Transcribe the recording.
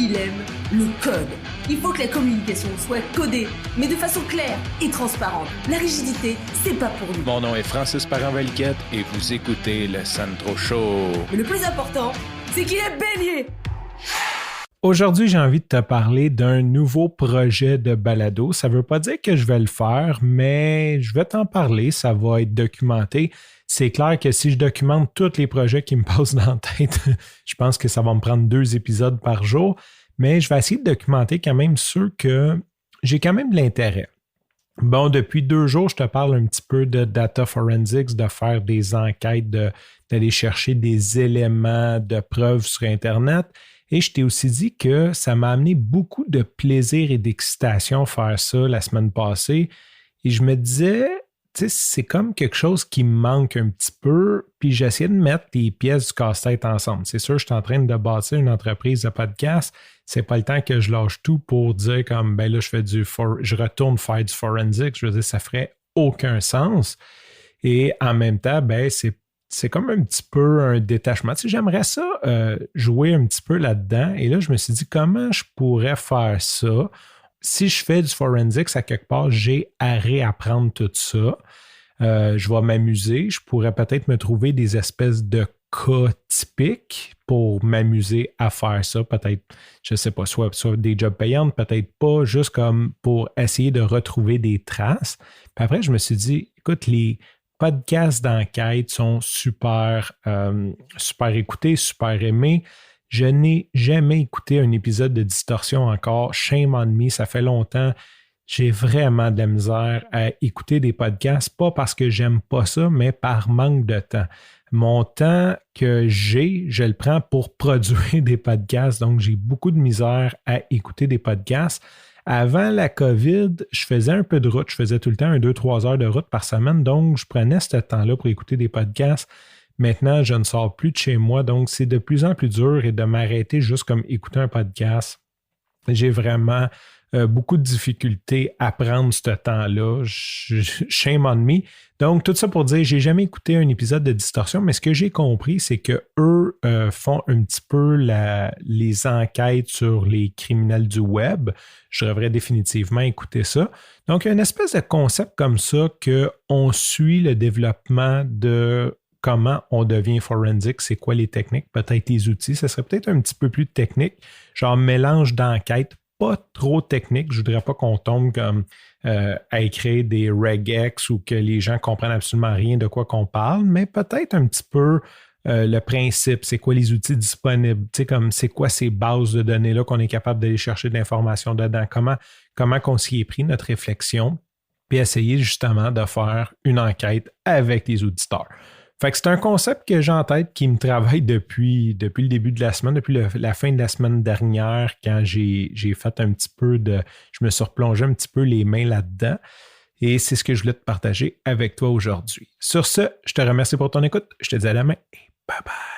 il aime le code. Il faut que la communication soit codée, mais de façon claire et transparente. La rigidité, c'est pas pour nous. Mon nom est Francis Parent-Valquette et vous écoutez le Sandro Show. Mais le plus important, c'est qu'il est bélier. Aujourd'hui, j'ai envie de te parler d'un nouveau projet de balado. Ça ne veut pas dire que je vais le faire, mais je vais t'en parler. Ça va être documenté. C'est clair que si je documente tous les projets qui me passent dans la tête, je pense que ça va me prendre 2 épisodes par jour. Mais je vais essayer de documenter quand même ceux que j'ai quand même de l'intérêt. Bon, depuis 2 jours, je te parle un petit peu de data forensics, de faire des enquêtes, d'aller chercher des éléments de preuves sur Internet. Et je t'ai aussi dit que ça m'a amené beaucoup de plaisir et d'excitation faire ça la semaine passée. Et je me disais, tu sais, c'est comme quelque chose qui me manque un petit peu. Puis j'essayais de mettre les pièces du casse-tête ensemble. C'est sûr, je suis en train de bâtir une entreprise de podcast. C'est pas le temps que je lâche tout pour dire comme, ben là, je retourne faire du forensic. Je veux dire, ça ferait aucun sens. Et en même temps, ben c'est comme un petit peu un détachement. Tu sais, j'aimerais ça jouer un petit peu là-dedans. Et là, je me suis dit, comment je pourrais faire ça? Si je fais du forensics à quelque part, j'ai à réapprendre tout ça. Je vais m'amuser. Je pourrais peut-être me trouver des espèces de cas typiques pour m'amuser à faire ça. Peut-être, je ne sais pas, soit des jobs payants, peut-être pas, juste comme pour essayer de retrouver des traces. Puis après, je me suis dit, écoute, les podcasts d'enquête sont super écoutés, super aimés. Je n'ai jamais écouté un épisode de Distorsion encore. Shame on me, ça fait longtemps. J'ai vraiment de la misère à écouter des podcasts, pas parce que j'aime pas ça, mais par manque de temps. Mon temps que j'ai, je le prends pour produire des podcasts, donc j'ai beaucoup de misère à écouter des podcasts. Avant la COVID, je faisais un peu de route. Je faisais tout le temps 2-3 heures de route par semaine, donc je prenais ce temps-là pour écouter des podcasts. Maintenant, je ne sors plus de chez moi, donc c'est de plus en plus dur et de m'arrêter juste comme écouter un podcast. J'ai vraiment beaucoup de difficultés à prendre ce temps-là. Shame on me. Donc, tout ça pour dire, j'ai jamais écouté un épisode de Distorsion, mais ce que j'ai compris, c'est qu'eux font un petit peu les enquêtes sur les criminels du web. Je devrais définitivement écouter ça. Donc, il y a une espèce de concept comme ça qu'on suit le développement de comment on devient forensic, c'est quoi les techniques, peut-être les outils. Ça serait peut-être un petit peu plus technique, genre mélange d'enquête, pas trop technique. Je voudrais pas qu'on tombe comme à écrire des regex ou que les gens comprennent absolument rien de quoi qu'on parle, mais peut-être un petit peu le principe, c'est quoi les outils disponibles, tu sais, comme c'est quoi ces bases de données-là qu'on est capable d'aller chercher de l'information dedans, comment qu'on s'y est pris, notre réflexion, puis essayer justement de faire une enquête avec les auditeurs. Fait que c'est un concept que j'ai en tête qui me travaille depuis le début de la semaine, depuis la fin de la semaine dernière, quand j'ai fait un petit peu je me suis replongé un petit peu les mains là-dedans. Et c'est ce que je voulais te partager avec toi aujourd'hui. Sur ce, je te remercie pour ton écoute. Je te dis à la main et bye bye.